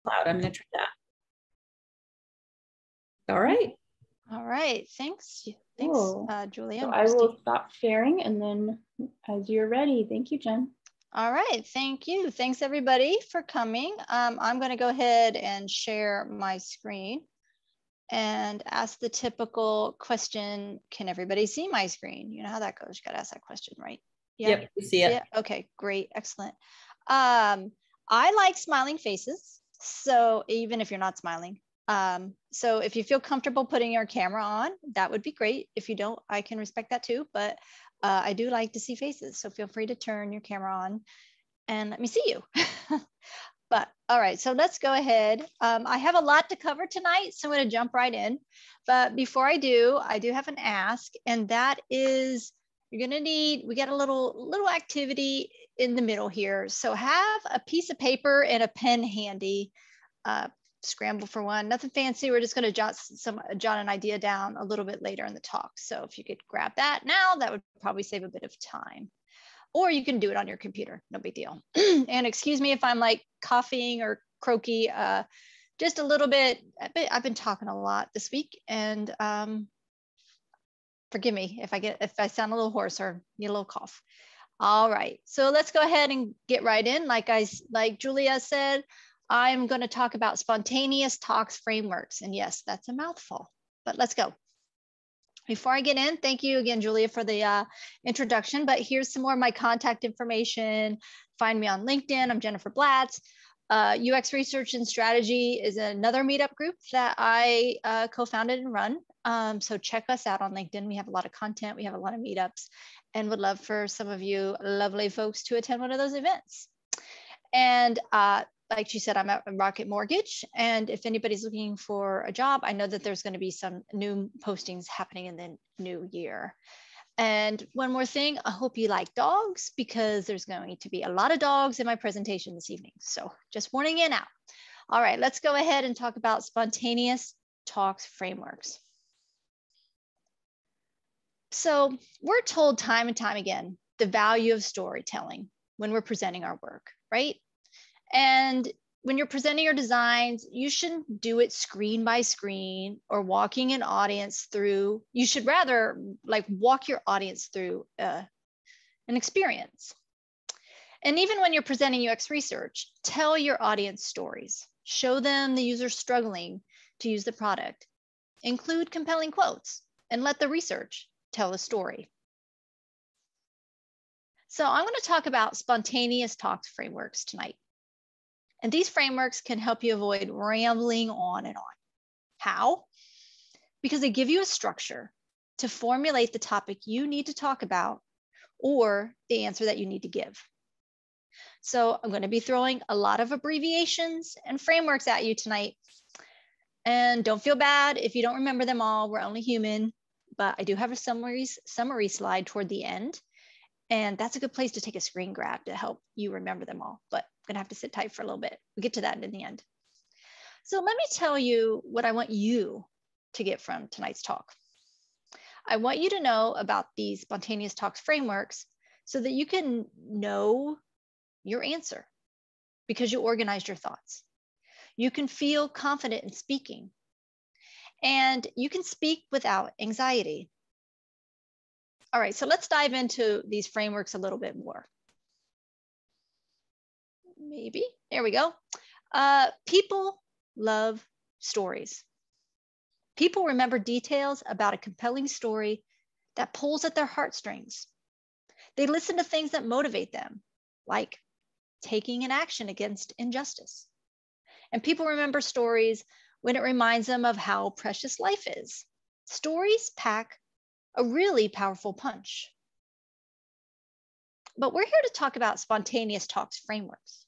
loud. I'm going to try that. All right. All right. Thanks. Thanks, Cool. Julia. So I will stop sharing, and then as you're ready. Thank you, Jen. All right. Thank you. Thanks, everybody, for coming. I'm going to go ahead and share my screen and ask the typical question. Can everybody see my screen? You know how that goes. You got to ask that question, right? Yeah. Yep, we see it. Yeah. Okay, great. Excellent. I like smiling faces. So even if you're not smiling. So if you feel comfortable putting your camera on, that would be great. If you don't, I can respect that too. But I do like to see faces. So feel free to turn your camera on and let me see you. But all right, so let's go ahead. I have a lot to cover tonight, so I'm going to jump right in. But before I do have an ask, and that is you're going to need, we got a little activity in the middle here. So have a piece of paper and a pen handy. Scramble for one, nothing fancy. We're just going to jot an idea down a little bit later in the talk. So if you could grab that now, that would probably save a bit of time. Or you can do it on your computer, no big deal. And excuse me if I'm like coughing or croaky, just a little bit. I've been talking a lot this week, and forgive me if I sound a little hoarse or need a little cough. All right, so let's go ahead and get right in. Like Julia said, I'm going to talk about spontaneous talks frameworks, and yes, that's a mouthful, but let's go. Before I get in, thank you again, Julia, for the introduction, but here's some more of my contact information. Find me on LinkedIn. I'm Jennifer Blatz. UX Research and Strategy is another meetup group that I co-founded and run. So check us out on LinkedIn. We have a lot of content. We have a lot of meetups, and would love for some of you lovely folks to attend one of those events. And like she said, I'm at Rocket Mortgage. And if anybody's looking for a job, I know that there's going to be some new postings happening in the new year. And one more thing, I hope you like dogs, because there's going to be a lot of dogs in my presentation this evening. So just warning you now. All right, let's go ahead and talk about spontaneous talks frameworks. So we're told time and time again the value of storytelling when we're presenting our work, right? And when you're presenting your designs, you shouldn't do it screen by screen or walking an audience through. You should rather like walk your audience through an experience. And even when you're presenting UX research, tell your audience stories. Show them the user struggling to use the product. Include compelling quotes and let the research tell the story. So I'm going to talk about spontaneous talks frameworks tonight. And these frameworks can help you avoid rambling on and on. How? Because they give you a structure to formulate the topic you need to talk about or the answer that you need to give. So I'm going to be throwing a lot of abbreviations and frameworks at you tonight. And don't feel bad if you don't remember them all. We're only human, but I do have a summary slide toward the end. And that's a good place to take a screen grab to help you remember them all. But I'm gonna have to sit tight for a little bit. We'll get to that in the end. So let me tell you what I want you to get from tonight's talk. I want you to know about these spontaneous talks frameworks so that you can know your answer because you organized your thoughts. You can feel confident in speaking, and you can speak without anxiety. All right, so let's dive into these frameworks a little bit more. Maybe, there we go. People love stories. People remember details about a compelling story that pulls at their heartstrings. They listen to things that motivate them, like taking an action against injustice. And people remember stories when it reminds them of how precious life is. Stories pack a really powerful punch. But we're here to talk about spontaneous talks frameworks.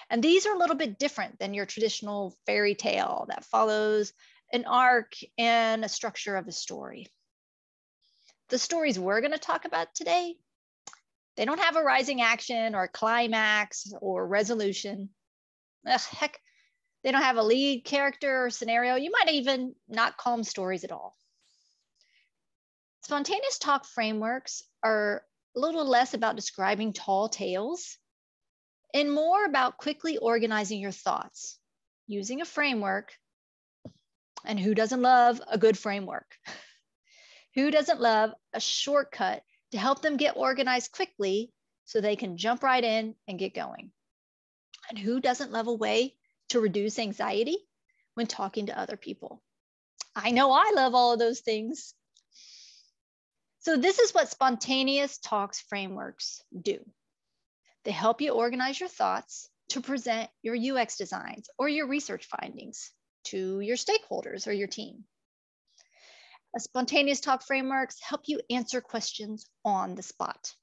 And these are a little bit different than your traditional fairy tale that follows an arc and a structure of a story. The stories we're going to talk about today, they don't have a rising action or a climax or resolution. Heck, they don't have a lead character or scenario. You might even not call them stories at all. Spontaneous talk frameworks are a little less about describing tall tales and more about quickly organizing your thoughts using a framework. And who doesn't love a good framework? Who doesn't love a shortcut to help them get organized quickly so they can jump right in and get going? And who doesn't love a way to reduce anxiety when talking to other people? I know I love all of those things. So this is what spontaneous talks frameworks do. They help you organize your thoughts to present your UX designs or your research findings to your stakeholders or your team. Spontaneous talk frameworks help you answer questions on the spot.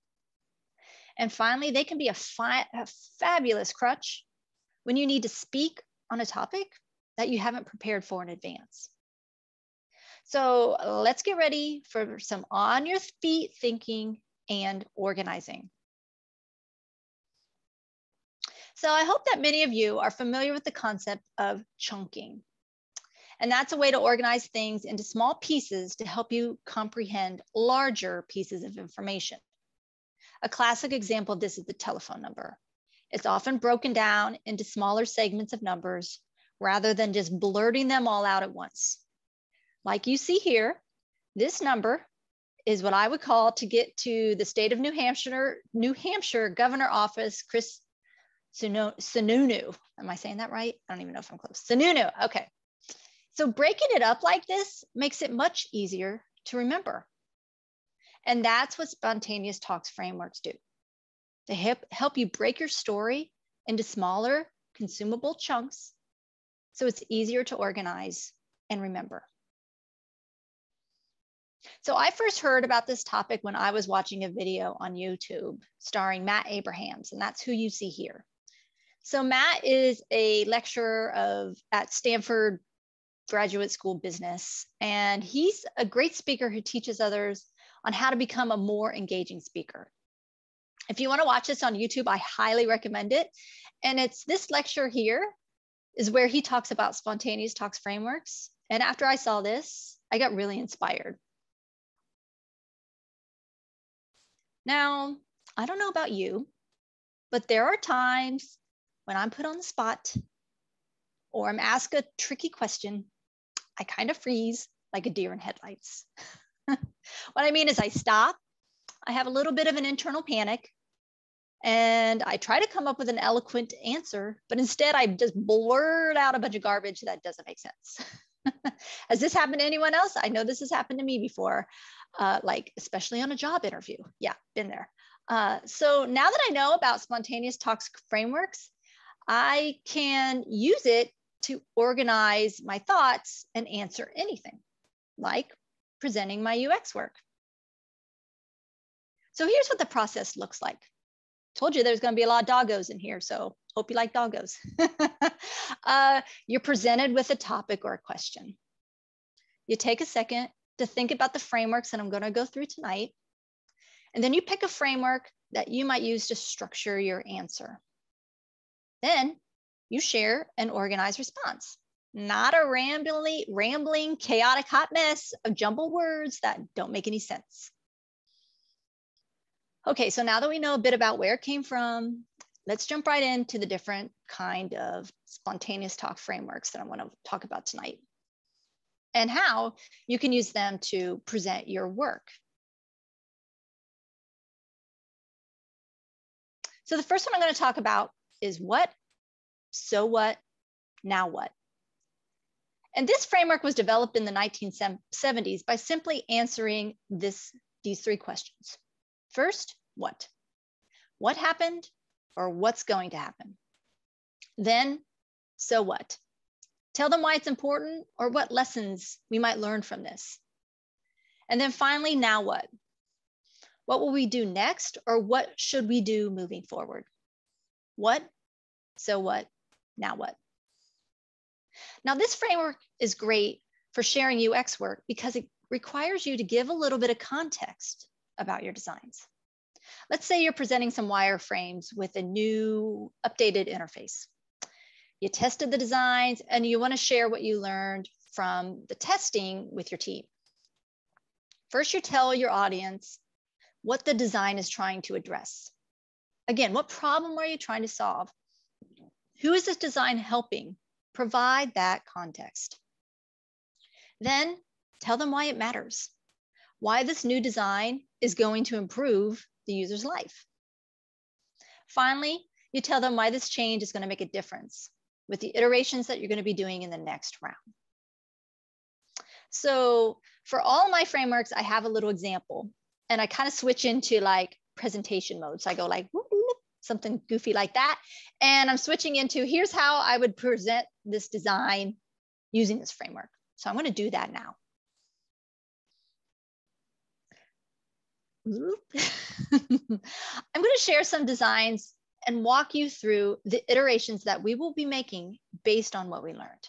And finally, they can be a fabulous crutch when you need to speak on a topic that you haven't prepared for in advance. So let's get ready for some on your feet thinking and organizing. So I hope that many of you are familiar with the concept of chunking. And that's a way to organize things into small pieces to help you comprehend larger pieces of information. A classic example of this is the telephone number. It's often broken down into smaller segments of numbers rather than just blurting them all out at once. Like you see here, this number is what I would call to get to the state of New Hampshire Governor Office, Chris Sununu. Am I saying that right? I don't even know if I'm close. Sununu, okay. So breaking it up like this makes it much easier to remember. And that's what spontaneous talks frameworks do. They help you break your story into smaller, consumable chunks so it's easier to organize and remember. So I first heard about this topic when I was watching a video on YouTube starring Matt Abrahams, and that's who you see here. So Matt is a lecturer at Stanford Graduate School Business, and he's a great speaker who teaches others on how to become a more engaging speaker. If you want to watch this on YouTube, I highly recommend it. And it's this lecture here is where he talks about spontaneous talks frameworks. And after I saw this, I got really inspired. Now, I don't know about you, but there are times when I'm put on the spot or I'm asked a tricky question, I kind of freeze like a deer in headlights. What I mean is I stop, I have a little bit of an internal panic, and I try to come up with an eloquent answer, but instead I just blurt out a bunch of garbage that doesn't make sense. Has this happened to anyone else? I know this has happened to me before, like especially on a job interview. Yeah, been there. So now that I know about spontaneous talks frameworks, I can use it to organize my thoughts and answer anything, like presenting my UX work. So here's what the process looks like. Told you there's going to be a lot of doggos in here, so hope you like doggos. You're presented with a topic or a question. You take a second to think about the frameworks that I'm going to go through tonight, and then you pick a framework that you might use to structure your answer. Then you share an organized response, not a rambling, chaotic hot mess of jumbled words that don't make any sense. Okay, so now that we know a bit about where it came from, let's jump right into the different kind of spontaneous talk frameworks that I want to talk about tonight and how you can use them to present your work. So the first one I'm going to talk about is what, so what, now what. And this framework was developed in the 1970s by simply answering these three questions. First, what? What happened or what's going to happen? Then, so what? Tell them why it's important or what lessons we might learn from this. And then finally, now what? What will we do next or what should we do moving forward? What, so what, now what? Now this framework is great for sharing UX work because it requires you to give a little bit of context about your designs. Let's say you're presenting some wireframes with a new updated interface. You tested the designs and you want to share what you learned from the testing with your team. First, you tell your audience what the design is trying to address. Again, what problem are you trying to solve? Who is this design helping Provide that context. Then tell them why it matters, why this new design is going to improve the user's life. Finally, you tell them why this change is going to make a difference with the iterations that you're going to be doing in the next round. So for all my frameworks, I have a little example, and I kind of switch into like presentation mode. So I go like whoop, whoop, something goofy like that. And I'm switching into here's how I would present this design using this framework. So I'm going to do that now. I'm going to share some designs and walk you through the iterations that we will be making based on what we learned.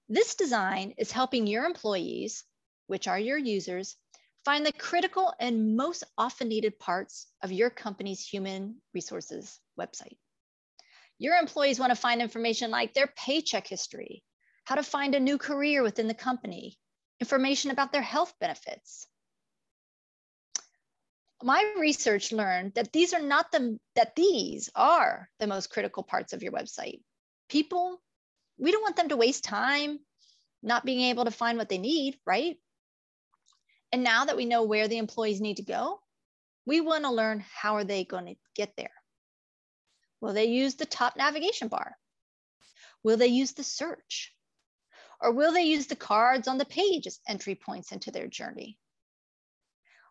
This design is helping your employees, which are your users, find the critical and most often needed parts of your company's human resources website. Your employees want to find information like their paycheck history, how to find a new career within the company, information about their health benefits. My research learned that these are the most critical parts of your website. People, we don't want them to waste time not being able to find what they need, right? And now that we know where the employees need to go, we want to learn how are they going to get there. Will they use the top navigation bar? Will they use the search? Or will they use the cards on the page as entry points into their journey?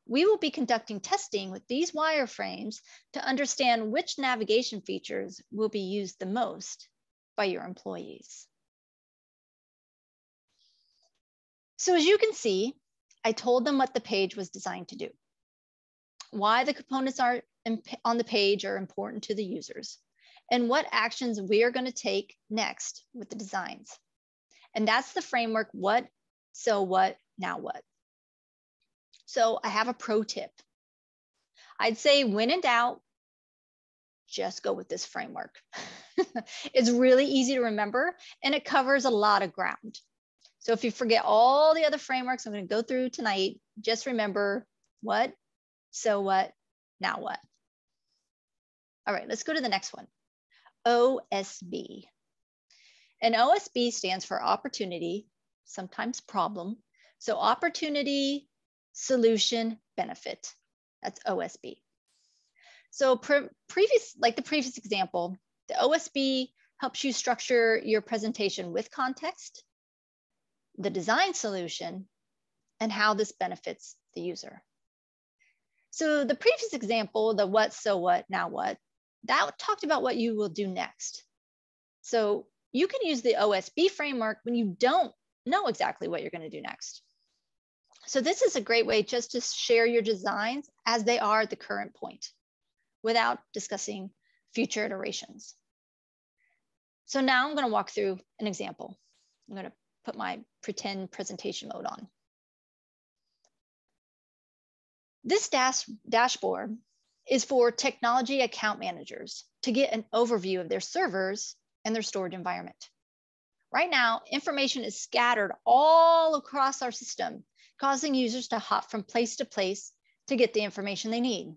We will be conducting testing with these wireframes to understand which navigation features will be used the most by your employees. So as you can see, I told them what the page was designed to do, why the components are on the page are important to the users, and what actions we are going to take next with the designs. And that's the framework, what, so what, now what. So I have a pro tip. I'd say when in doubt, just go with this framework. It's really easy to remember and it covers a lot of ground. So if you forget all the other frameworks I'm going to go through tonight, just remember what, so what, now what. All right, let's go to the next one. OSB. And OSB stands for opportunity, sometimes problem. So opportunity, solution, benefit. That's OSB. So the previous example, the OSB helps you structure your presentation with context, the design solution, and how this benefits the user. So the previous example, the what, so what, now what, that talked about what you will do next. So you can use the OSB framework when you don't know exactly what you're going to do next. So this is a great way just to share your designs as they are at the current point without discussing future iterations. So now I'm going to walk through an example. I'm going to put my pretend presentation mode on. This dashboard is for technology account managers to get an overview of their servers and their storage environment. Right now, information is scattered all across our system, causing users to hop from place to place to get the information they need.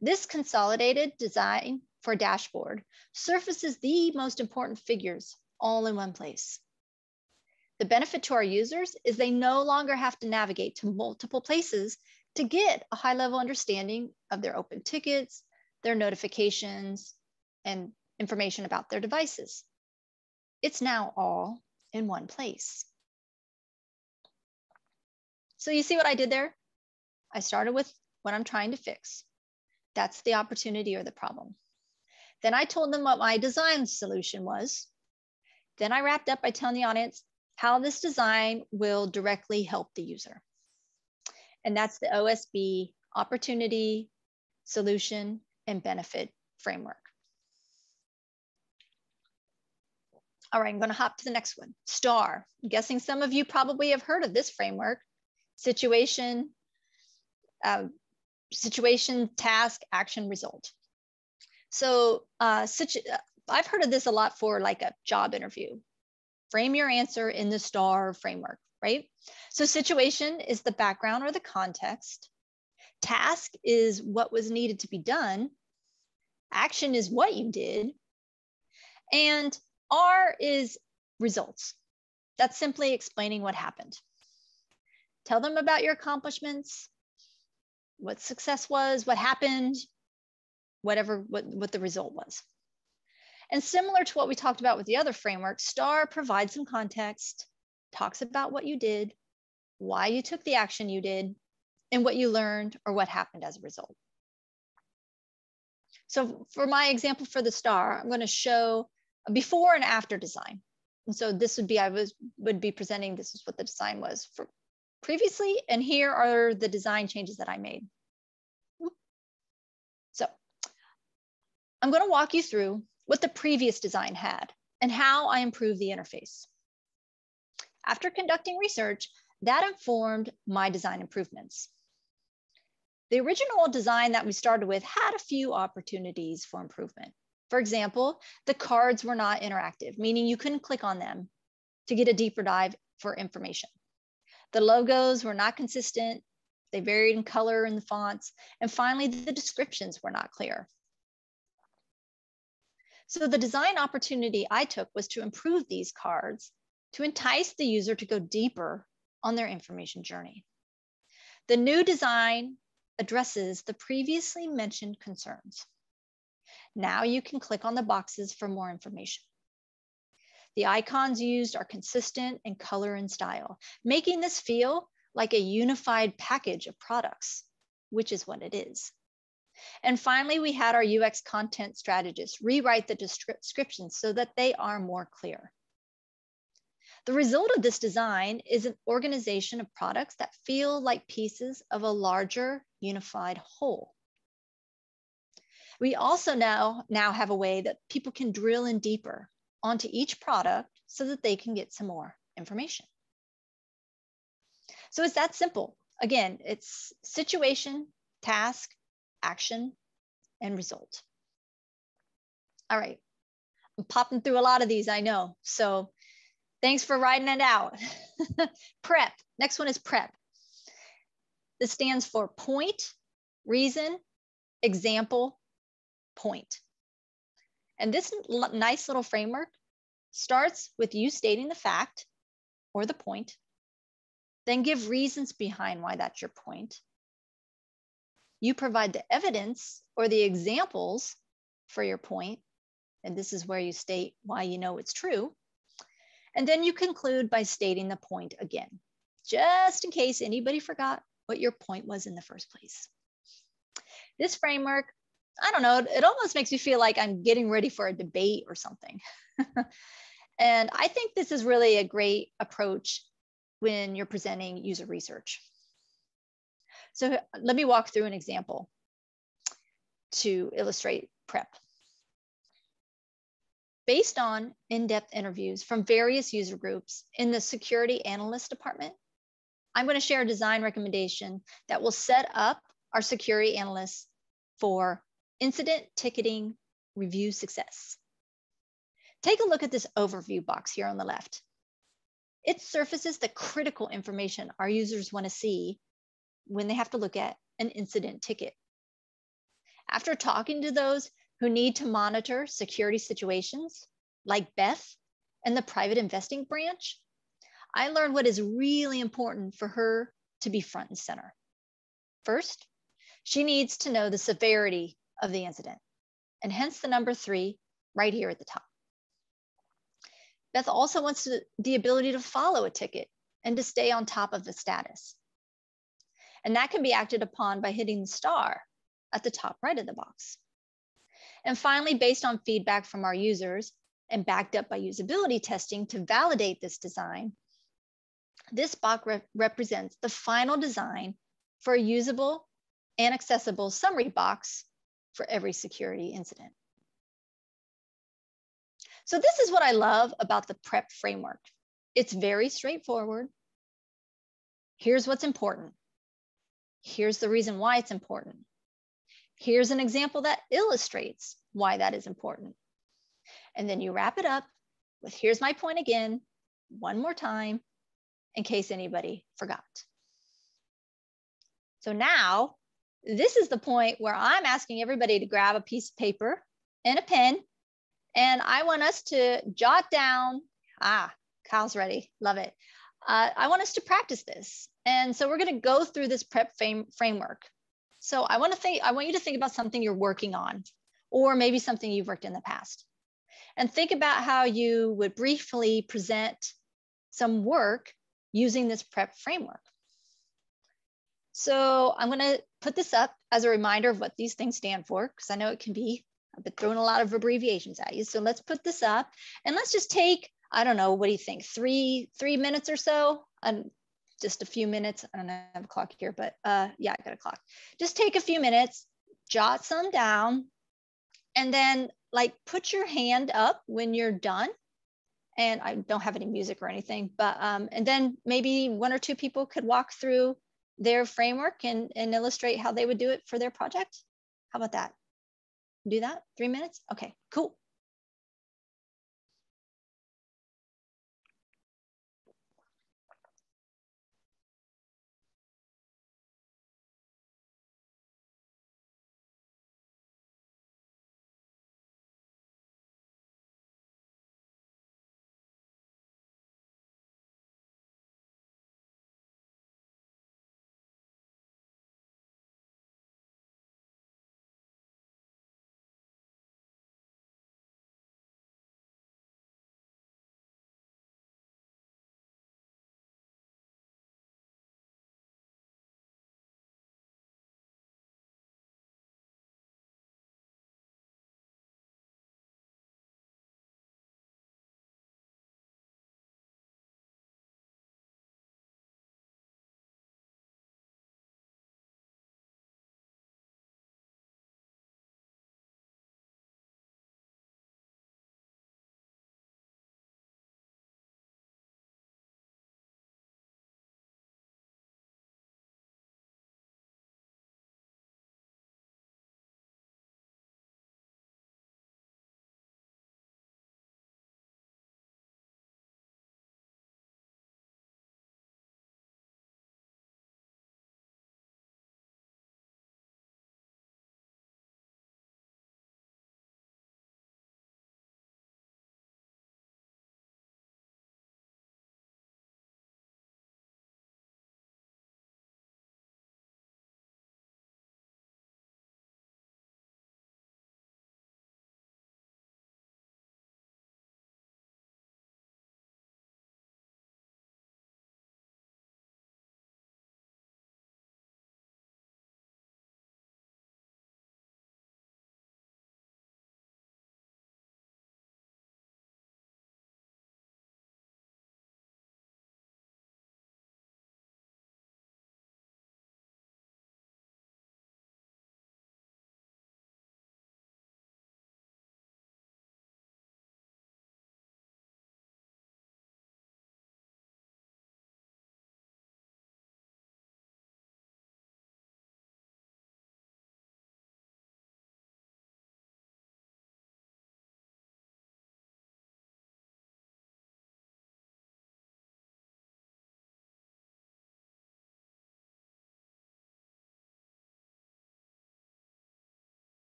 This consolidated design for a dashboard surfaces the most important figures all in one place. The benefit to our users is they no longer have to navigate to multiple places to get a high-level understanding of their open tickets, their notifications, and information about their devices. It's now all in one place. So you see what I did there? I started with what I'm trying to fix. That's the opportunity or the problem. Then I told them what my design solution was. Then I wrapped up by telling the audience how this design will directly help the user. And that's the OSB opportunity, solution, and benefit framework. All right, I'm going to hop to the next one. STAR. I'm guessing some of you probably have heard of this framework. Situation, task, action, result. So I've heard of this a lot for like a job interview. Frame your answer in the STAR framework, right? So situation is the background or the context. Task is what was needed to be done. Action is what you did. And R is results. That's simply explaining what happened. Tell them about your accomplishments, what success was, what happened, whatever, what the result was. And similar to what we talked about with the other framework, STAR provides some context, talks about what you did, why you took the action you did, and what you learned or what happened as a result. So for my example for the STAR, I'm going to show a before and after design. And so this would be, would be presenting, this is what the design was for previously, and here are the design changes that I made. So I'm going to walk you through what the previous design had and how I improved the interface. After conducting research, that informed my design improvements. The original design that we started with had a few opportunities for improvement. For example, the cards were not interactive, meaning you couldn't click on them to get a deeper dive for information. The logos were not consistent. They varied in color and the fonts. And finally, the descriptions were not clear. So the design opportunity I took was to improve these cards to entice the user to go deeper on their information journey. The new design addresses the previously mentioned concerns. Now you can click on the boxes for more information. The icons used are consistent in color and style, making this feel like a unified package of products, which is what it is. And finally, we had our UX content strategist rewrite the descriptions so that they are more clear. The result of this design is an organization of products that feel like pieces of a larger unified whole. We also now have a way that people can drill in deeper onto each product so that they can get some more information. So it's that simple. Again, it's situation, task, action, and result. All right, I'm popping through a lot of these, I know. So thanks for writing it out. Prep, next one is prep. This stands for point, reason, example, point. And this nice little framework starts with you stating the fact or the point, then give reasons behind why that's your point. You provide the evidence or the examples for your point, and this is where you state why you know it's true. And then you conclude by stating the point again, just in case anybody forgot what your point was in the first place. This framework, I don't know, it almost makes me feel like I'm getting ready for a debate or something. And I think this is really a great approach when you're presenting user research. So let me walk through an example to illustrate prep. Based on in-depth interviews from various user groups in the security analyst department, I'm going to share a design recommendation that will set up our security analysts for incident ticketing review success. Take a look at this overview box here on the left. It surfaces the critical information our users want to see when they have to look at an incident ticket. After talking to those who need to monitor security situations, like Beth and the private investing branch, I learned what is really important for her to be front and center. First, she needs to know the severity of the incident, and hence the number 3 right here at the top. Beth also wants the ability to follow a ticket and to stay on top of the status. And that can be acted upon by hitting the star at the top right of the box. And finally, based on feedback from our users and backed up by usability testing to validate this design, this box represents the final design for a usable and accessible summary box for every security incident. So this is what I love about the prep framework. It's very straightforward. Here's what's important. Here's the reason why it's important. Here's an example that illustrates why that is important. And then you wrap it up with, here's my point again, one more time, in case anybody forgot. So now, this is the point where I'm asking everybody to grab a piece of paper and a pen And I want us to jot down, Kyle's ready, love it. I want us to practice this. And so we're gonna go through this prep framework. So I want you to think about something you're working on, or maybe something you've worked in the past. And think about how you would briefly present some work using this prep framework. So I'm gonna put this up as a reminder of what these things stand for, because I know it can be, I've been throwing a lot of abbreviations at you. So let's put this up and let's just take, I don't know, what do you think? Three minutes or so? Just a few minutes. I don't have a clock here, but yeah, I got a clock. Just take a few minutes, jot some down, and then like put your hand up when you're done. And I don't have any music or anything, but and then maybe one or two people could walk through their framework and illustrate how they would do it for their project. How about that? Do that? 3 minutes? Okay, cool.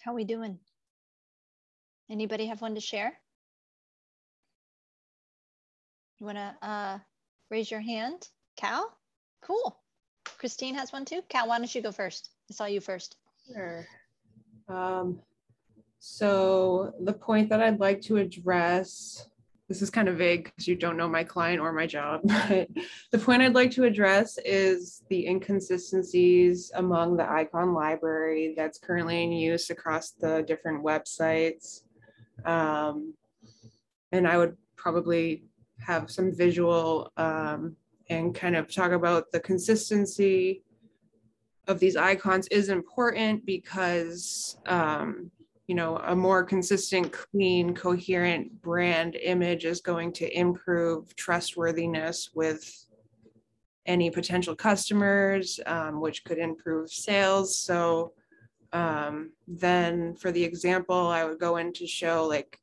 How are we doing? Anybody have one to share? You wanna raise your hand? Cal? Cool. Christine has one too. Cal, why don't you go first? I saw you first. Sure. So the point that I'd like to address, this is kind of vague because you don't know my client or my job, but the point I'd like to address is the inconsistencies among the icon library that's currently in use across the different websites. And I would probably have some visual and kind of talk about the consistency of these icons is important because you know, a more consistent, clean, coherent brand image is going to improve trustworthiness with any potential customers, which could improve sales. So Then for the example, I would go in to show like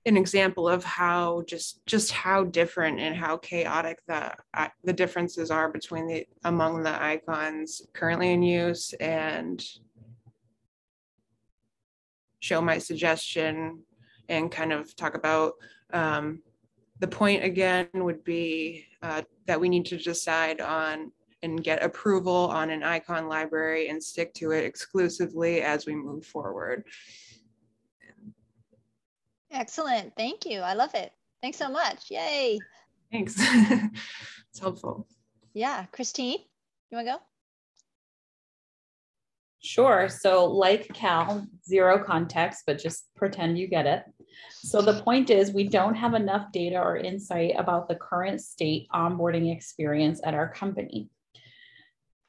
an example of how just how different and how chaotic the differences are between among the icons currently in use, and show my suggestion and kind of talk about the point again would be that we need to decide on and get approval on an icon library and stick to it exclusively as we move forward. Excellent. Thank you. I love it. Thanks so much. Yay. Thanks. It's helpful. Yeah. Christine, you want to go? Sure. So like Cal, zero context, but just pretend you get it. So the point is we don't have enough data or insight about the current state onboarding experience at our company.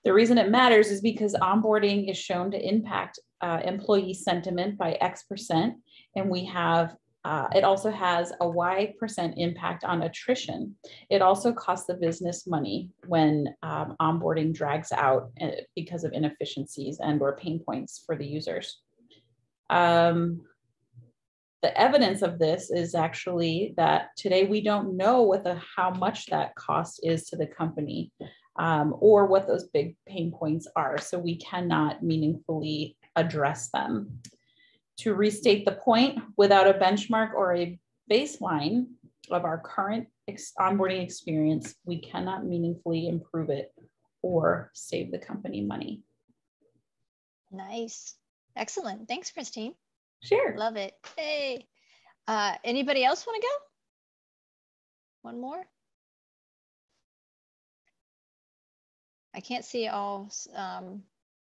The reason it matters is because onboarding is shown to impact employee sentiment by X%, and we have it also has a Y% impact on attrition. It also costs the business money when onboarding drags out because of inefficiencies and or pain points for the users. The evidence of this is actually that today we don't know how much that cost is to the company or what those big pain points are. So we cannot meaningfully address them. To restate the point, without a benchmark or a baseline of our current onboarding experience, we cannot meaningfully improve it or save the company money. Nice. Excellent. Thanks, Christine. Sure. Love it. Hey. Anybody else want to go? One more? I can't see all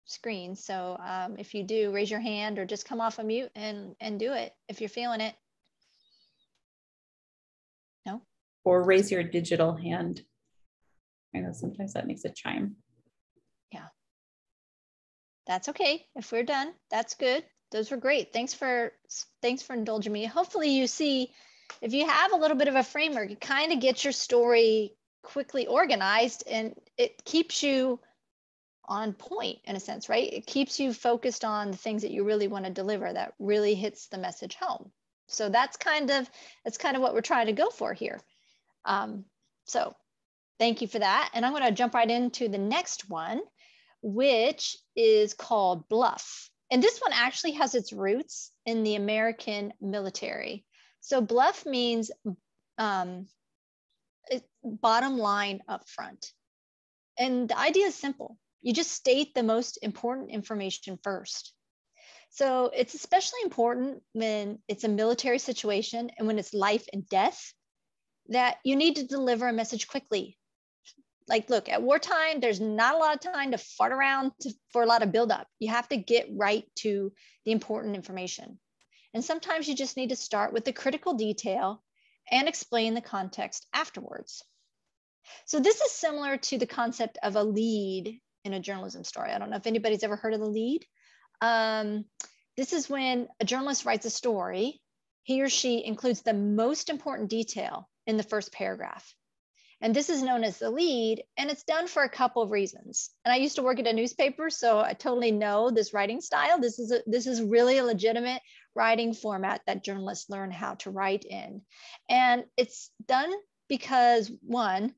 screens. So if you do, raise your hand or just come off a mute and do it if you're feeling it. No? Or raise your digital hand. I know sometimes that makes a chime. Yeah. That's okay. If we're done, that's good. Those were great. Thanks for indulging me. Hopefully you see, if you have a little bit of a framework, you kind of get your story quickly organized and it keeps you on point in a sense, right? It keeps you focused on the things that you really want to deliver that really hits the message home. So that's kind of what we're trying to go for here. So thank you for that. And I'm going to jump right into the next one, which is called BLUF. And this one actually has its roots in the American military. So BLUF means bottom line up front. And the idea is simple. You just state the most important information first. So it's especially important when it's a military situation and when it's life and death that you need to deliver a message quickly. Like, look, at wartime, there's not a lot of time to fart around for a lot of buildup. You have to get right to the important information. And sometimes you just need to start with the critical detail and explain the context afterwards. So this is similar to the concept of a lead in a journalism story. I don't know if anybody's ever heard of the lead. This is when a journalist writes a story, he or she includes the most important detail in the first paragraph. And this is known as the lead, and it's done for a couple of reasons. And I used to work at a newspaper, so I totally know this writing style. This is really a legitimate writing format that journalists learn how to write in. And it's done because, one,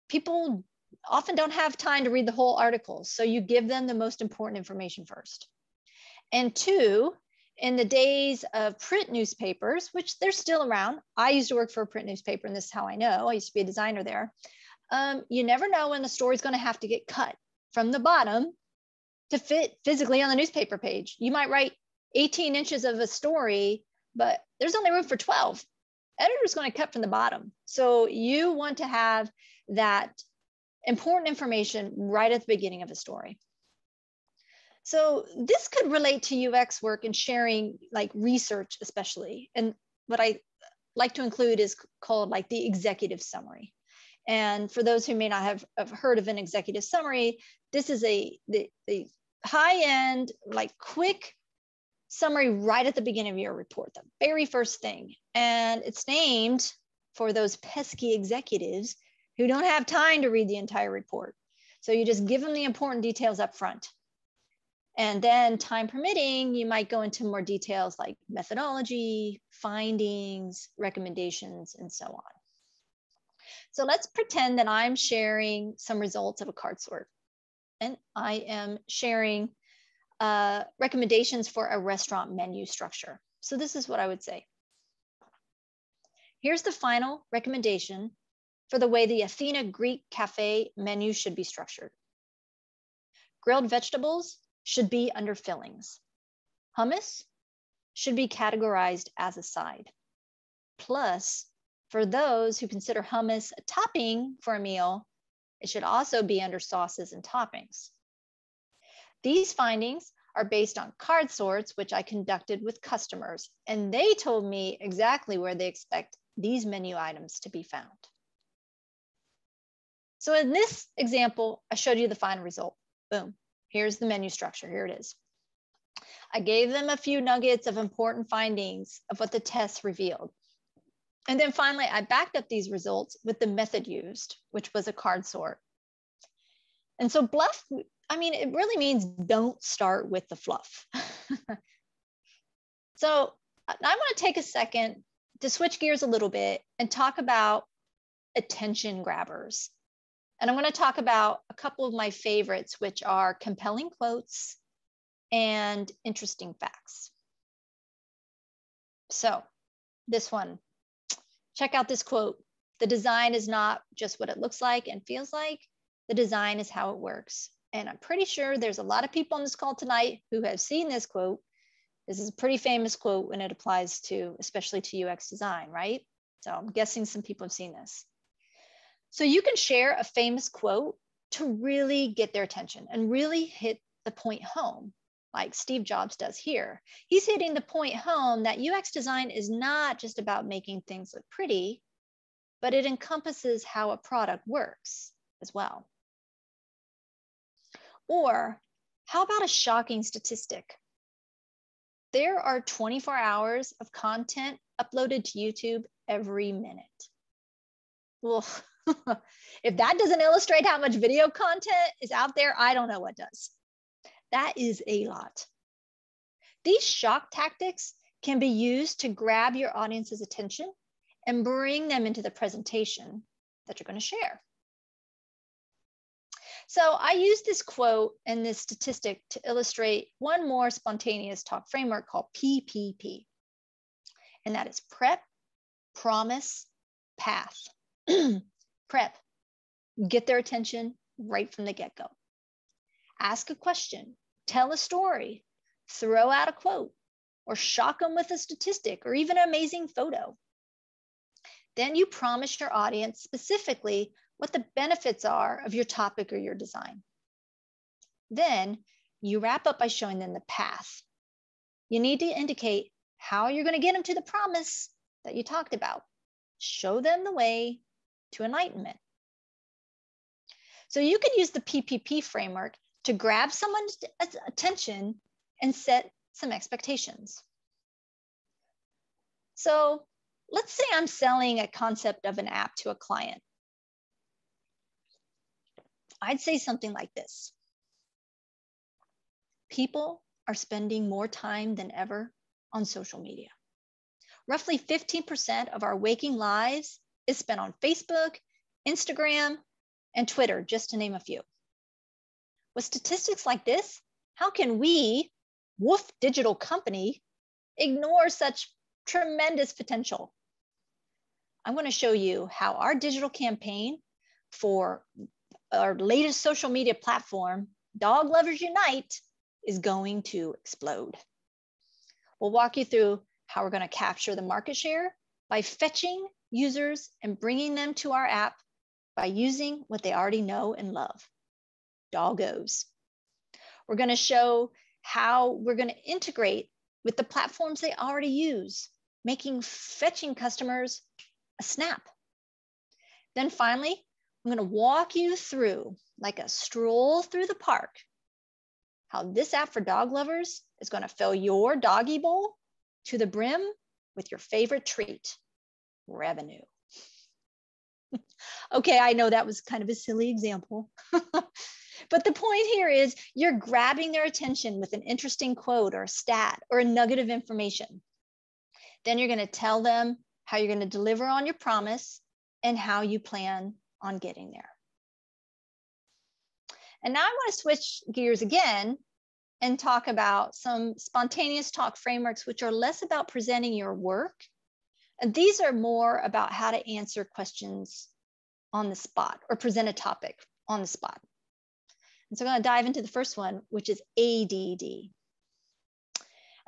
people often don't have time to read the whole article, so you give them the most important information first. And two, in the days of print newspapers, which they're still around, I used to work for a print newspaper, and this is how I know, I used to be a designer there. You never know when the story's going to have to get cut from the bottom to fit physically on the newspaper page. You might write 18 inches of a story, but there's only room for 12. Editor's going to cut from the bottom. So you want to have that important information right at the beginning of a story. So this could relate to UX work and sharing, like research especially. And what I like to include is called like the executive summary. And for those who may not have heard of an executive summary, this is the high-end, like quick summary right at the beginning of your report, the very first thing. And it's named for those pesky executives who don't have time to read the entire report. So you just give them the important details up front. And then time permitting, you might go into more details like methodology, findings, recommendations, and so on. So let's pretend that I'm sharing some results of a card sort. And I am sharing recommendations for a restaurant menu structure. So this is what I would say. Here's the final recommendation for the way the Athena Greek Cafe menu should be structured. Grilled vegetables should be under fillings. Hummus should be categorized as a side. Plus, for those who consider hummus a topping for a meal, it should also be under sauces and toppings. These findings are based on card sorts, which I conducted with customers, and they told me exactly where they expect these menu items to be found. So in this example, I showed you the final result. Boom, here's the menu structure, here it is. I gave them a few nuggets of important findings of what the tests revealed. And then finally, I backed up these results with the method used, which was a card sort. And so bluff, I mean, it really means don't start with the fluff. So I want to take a second to switch gears a little bit and talk about attention grabbers. And I'm going to talk about a couple of my favorites, which are compelling quotes and interesting facts. So this one, check out this quote. The design is not just what it looks like and feels like. The design is how it works. And I'm pretty sure there's a lot of people on this call tonight who have seen this quote. This is a pretty famous quote when it applies to, especially to UX design, right? So I'm guessing some people have seen this. So you can share a famous quote to really get their attention and really hit the point home, like Steve Jobs does here. He's hitting the point home that UX design is not just about making things look pretty, but it encompasses how a product works as well. Or how about a shocking statistic? There are 24 hours of content uploaded to YouTube every minute. Well, if that doesn't illustrate how much video content is out there, I don't know what does. That is a lot. These shock tactics can be used to grab your audience's attention and bring them into the presentation that you're going to share. So I use this quote and this statistic to illustrate one more spontaneous talk framework called PPP. And that is prep, promise, path. Prep, get their attention right from the get-go. Ask a question, tell a story, throw out a quote, or shock them with a statistic or even an amazing photo. Then you promise your audience specifically what the benefits are of your topic or your design. Then you wrap up by showing them the path. You need to indicate how you're going to get them to the promise that you talked about. Show them the way to enlightenment. So you could use the PPP framework to grab someone's attention and set some expectations. So let's say I'm selling a concept of an app to a client. I'd say something like this. People are spending more time than ever on social media. Roughly 15% of our waking lives is spent on Facebook, Instagram, and Twitter, just to name a few. With statistics like this, how can we, Woof Digital Company, ignore such tremendous potential? I'm going to show you how our digital campaign for our latest social media platform, Dog Lovers Unite, is going to explode. We'll walk you through how we're going to capture the market share by fetching users and bringing them to our app by using what they already know and love, doggos. We're going to show how we're going to integrate with the platforms they already use, making fetching customers a snap. Then finally, I'm going to walk you through, like a stroll through the park, how this app for dog lovers is going to fill your doggy bowl to the brim with your favorite treat, revenue. Okay, I know that was kind of a silly example. But the point here is you're grabbing their attention with an interesting quote or a stat or a nugget of information. Then you're going to tell them how you're going to deliver on your promise and how you plan on getting there. And now I want to switch gears again and talk about some spontaneous talk frameworks, which are less about presenting your work. And these are more about how to answer questions on the spot or present a topic on the spot. And so I'm going to dive into the first one, which is ADD.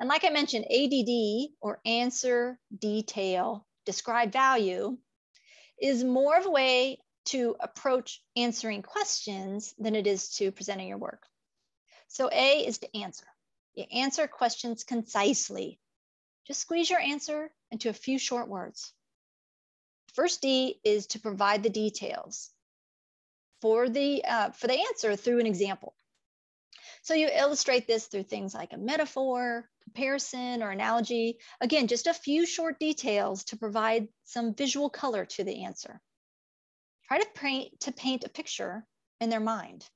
And like I mentioned, ADD, or answer, detail, describe value, is more of a way to approach answering questions than it is to presenting your work. So A is to answer. You answer questions concisely. Just squeeze your answer into a few short words. First D is to provide the details for the answer through an example. So you illustrate this through things like a metaphor, comparison, or analogy. Again, just a few short details to provide some visual color to the answer. Try to paint a picture in their mind.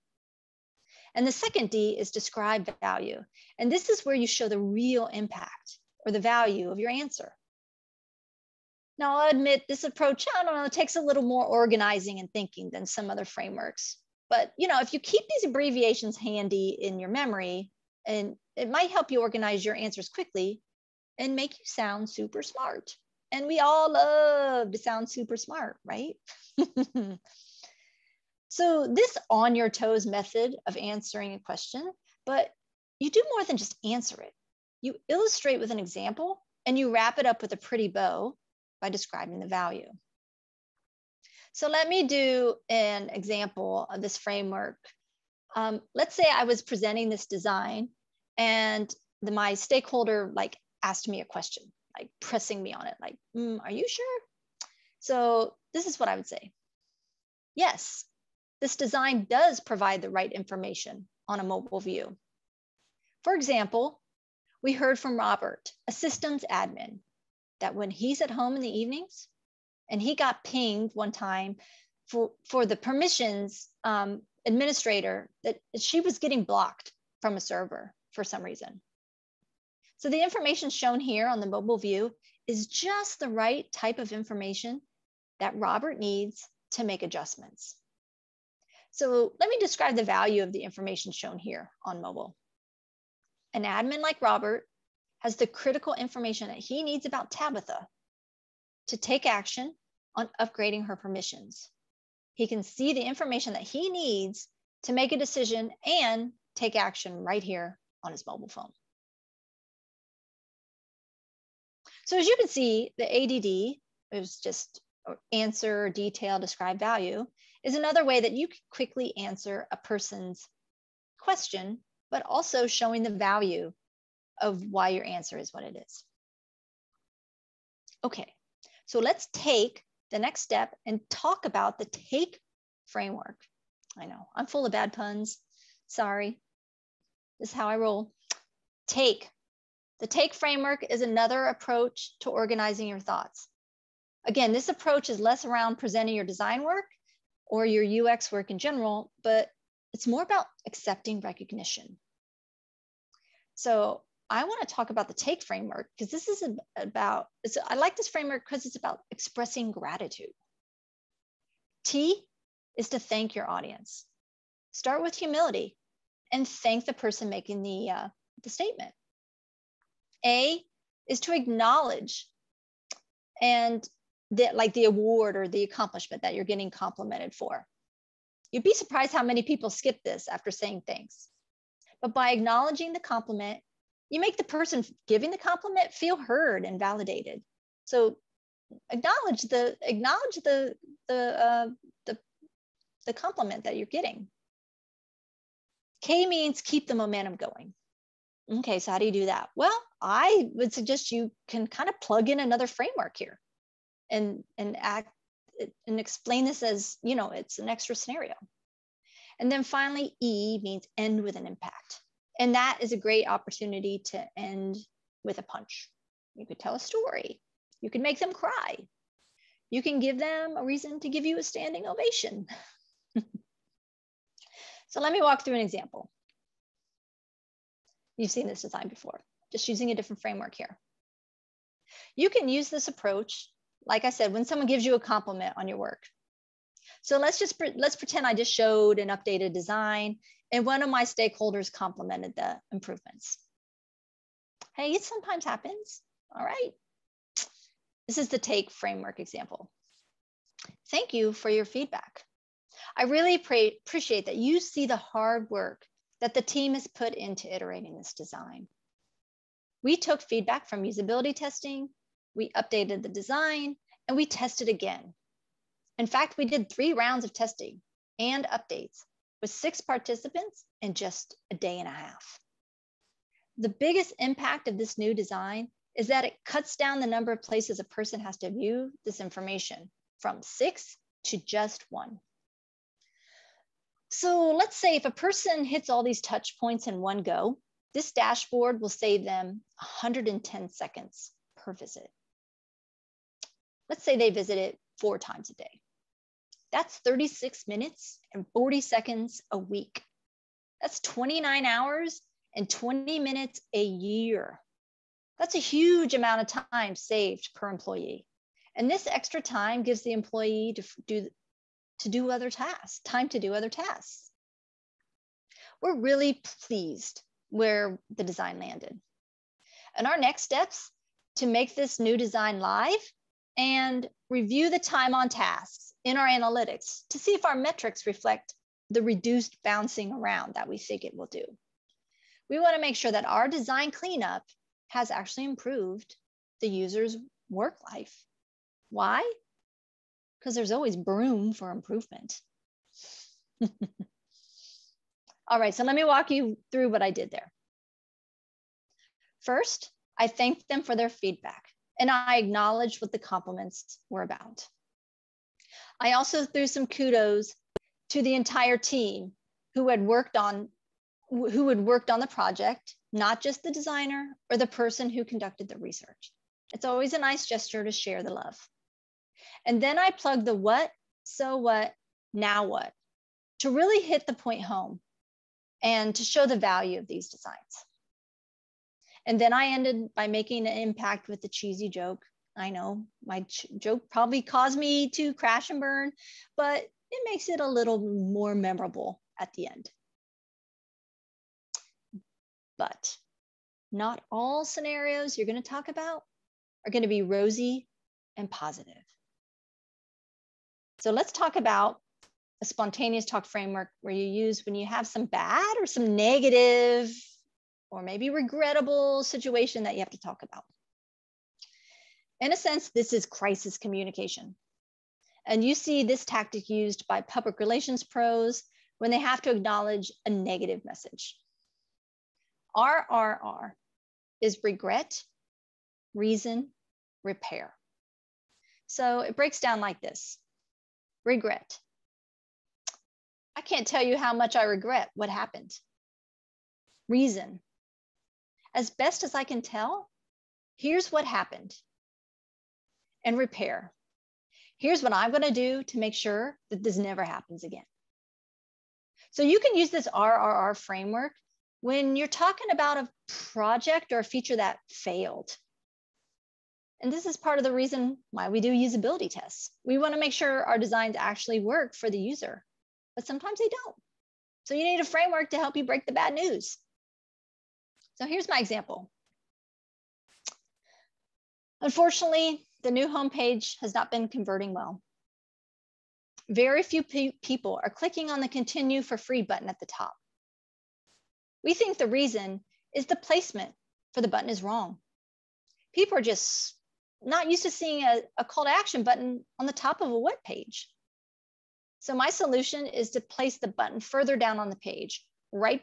And the second D is describe value. And this is where you show the real impact or the value of your answer. Now, I'll admit this approach, I don't know, it takes a little more organizing and thinking than some other frameworks. But if you keep these abbreviations handy in your memory, and it might help you organize your answers quickly and make you sound super smart. And we all love to sound super smart, right? So this on your toes method of answering a question, but you do more than just answer it. You illustrate with an example and you wrap it up with a pretty bow by describing the value. So let me do an example of this framework. Let's say I was presenting this design and my stakeholder asked me a question, pressing me on it, are you sure? So this is what I would say. Yes, this design does provide the right information on a mobile view. For example, we heard from Robert, a systems admin, that when he's at home in the evenings, and he got pinged one time for the permissions administrator that she was getting blocked from a server for some reason. So the information shown here on the mobile view is just the right type of information that Robert needs to make adjustments. So let me describe the value of the information shown here on mobile. An admin like Robert has the critical information that he needs about Tabitha to take action on upgrading her permissions. He can see the information that he needs to make a decision and take action right here on his mobile phone. So as you can see, the ADD is just answer, detail, describe value, is another way that you can quickly answer a person's question, but also showing the value of why your answer is what it is. Okay, so let's take the next step and talk about the TAKE framework. I know, I'm full of bad puns. Sorry, this is how I roll. TAKE. The TAKE framework is another approach to organizing your thoughts. Again, this approach is less around presenting your design work or your UX work in general, but it's more about accepting recognition. So I want to talk about the TAKE framework because this is about, I like this framework because it's about expressing gratitude. T is to thank your audience. Start with humility and thank the person making the statement. A is to acknowledge and the award or the accomplishment that you're getting complimented for. You'd be surprised how many people skip this after saying thanks. But by acknowledging the compliment, you make the person giving the compliment feel heard and validated. So acknowledge the compliment that you're getting. K means keep the momentum going. Okay, so how do you do that? Well, I would suggest you can kind of plug in another framework here and explain this as, it's an extra scenario. And then finally, E means end with an impact. And that is a great opportunity to end with a punch. You could tell a story. You can make them cry. You can give them a reason to give you a standing ovation. So let me walk through an example. You've seen this design before, just using a different framework here. You can use this approach, like I said, when someone gives you a compliment on your work. So let's pretend I just showed an updated design and one of my stakeholders complimented the improvements. Hey, it sometimes happens. All right. This is the take framework example. Thank you for your feedback. I really appreciate that you see the hard work that the team has put into iterating this design. We took feedback from usability testing, we updated the design, and we tested again. In fact, we did 3 rounds of testing and updates with 6 participants in just a day and a half. The biggest impact of this new design is that it cuts down the number of places a person has to view this information from 6 to just 1. So let's say if a person hits all these touch points in one go, this dashboard will save them 110 seconds per visit. Let's say they visit it 4 times a day. That's 36 minutes and 40 seconds a week. That's 29 hours and 20 minutes a year. That's a huge amount of time saved per employee. And this extra time gives the employee to do other tasks, time to do other tasks. We're really pleased where the design landed. And our next steps to make this new design live and review the time on tasks in our analytics to see if our metrics reflect the reduced bouncing around that we think it will do. We want to make sure that our design cleanup has actually improved the user's work life. Why? Because there's always room for improvement. All right, so let me walk you through what I did there. First, I thanked them for their feedback and I acknowledged what the compliments were about. I also threw some kudos to the entire team who had worked on the project, not just the designer or the person who conducted the research. It's always a nice gesture to share the love. And then I plugged the what, so what, now what, to really hit the point home and to show the value of these designs. And then I ended by making an impact with the cheesy joke. I know my joke probably caused me to crash and burn, but it makes it a little more memorable at the end. But not all scenarios you're going to talk about are going to be rosy and positive. So let's talk about a spontaneous talk framework where you use when you have some bad or some negative or maybe regrettable situation that you have to talk about. In a sense, this is crisis communication. And you see this tactic used by public relations pros when they have to acknowledge a negative message. RRR is regret, reason, repair. So it breaks down like this. Regret. I can't tell you how much I regret what happened. Reason. As best as I can tell, here's what happened. And repair. Here's what I'm going to do to make sure that this never happens again. So you can use this RRR framework when you're talking about a project or a feature that failed. And this is part of the reason why we do usability tests. We want to make sure our designs actually work for the user, but sometimes they don't. So you need a framework to help you break the bad news. So here's my example. Unfortunately, the new homepage has not been converting well. Very few people are clicking on the continue for free button at the top. We think the reason is the placement for the button is wrong. People are just not used to seeing a call to action button on the top of a web page. So my solution is to place the button further down on the page, right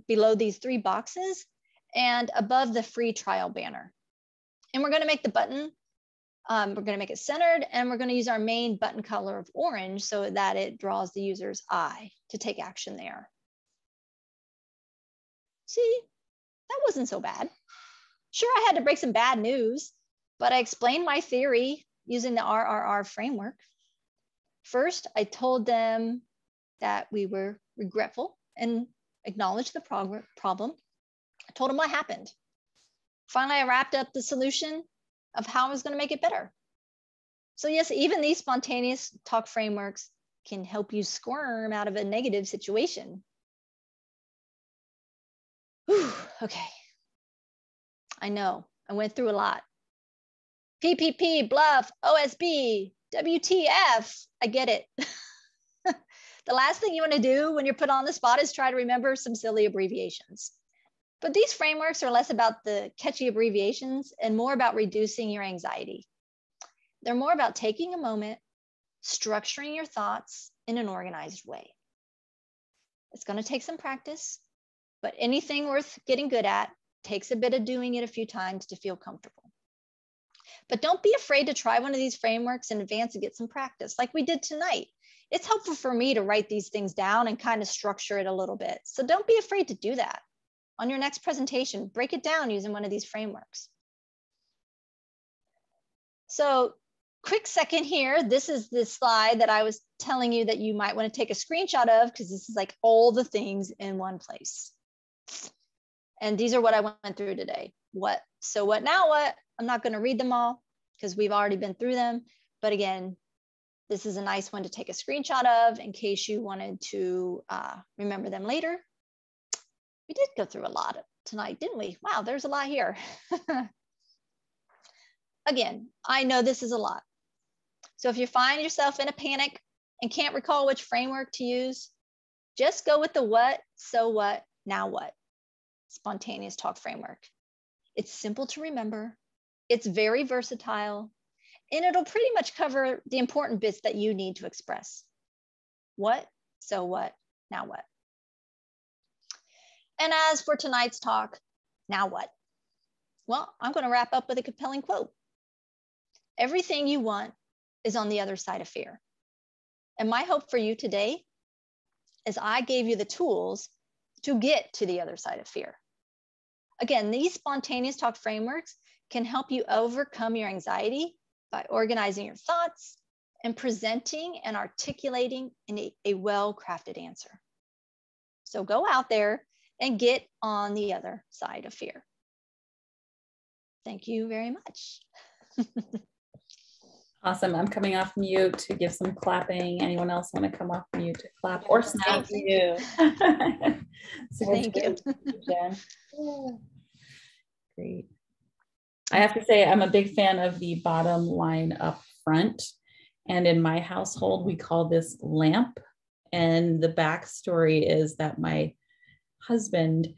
below these 3 boxes and above the free trial banner. And we're going to make the button, we're going to make it centered, and we're going to use our main button color of orange so that it draws the user's eye to take action there. See, that wasn't so bad. Sure, I had to break some bad news, but I explained my theory using the RRR framework. First, I told them that we were regretful and acknowledged the problem. I told him what happened. Finally, I wrapped up the solution of how I was going to make it better. So yes, even these spontaneous talk frameworks can help you squirm out of a negative situation. Whew, okay. I know, I went through a lot. PPP, bluff, OSB, WTF, I get it. The last thing you want to do when you're put on the spot is try to remember some silly abbreviations. But these frameworks are less about the catchy abbreviations and more about reducing your anxiety. They're more about taking a moment, structuring your thoughts in an organized way. It's going to take some practice, but anything worth getting good at takes a bit of doing it a few times to feel comfortable. But don't be afraid to try one of these frameworks in advance and get some practice like we did tonight. It's helpful for me to write these things down and kind of structure it a little bit. So don't be afraid to do that. On your next presentation, break it down using one of these frameworks. So quick second here. This is the slide that I was telling you that you might want to take a screenshot of because this is like all the things in one place. And these are what I went through today. What, so what, now what? I'm not going to read them all because we've already been through them. But again, this is a nice one to take a screenshot of in case you wanted to remember them later. We did go through a lot tonight, didn't we? Wow, there's a lot here. Again, I know this is a lot. So if you find yourself in a panic and can't recall which framework to use, just go with the what, so what, now what? Spontaneous talk framework. It's simple to remember. It's very versatile, and it'll pretty much cover the important bits that you need to express. What, so what, now what? And as for tonight's talk, now what? Well, I'm going to wrap up with a compelling quote. Everything you want is on the other side of fear. And my hope for you today is I gave you the tools to get to the other side of fear. Again, these spontaneous talk frameworks can help you overcome your anxiety by organizing your thoughts and presenting and articulating in a well-crafted answer. So go out there and get on the other side of fear. Thank you very much. Awesome. I'm coming off mute to give some clapping. Anyone else want to come off mute to clap or snap? Thank you. So Thank you. Jen. Great. I have to say, I'm a big fan of the bottom line up front. And in my household, we call this LAMP. And the backstory is that my husband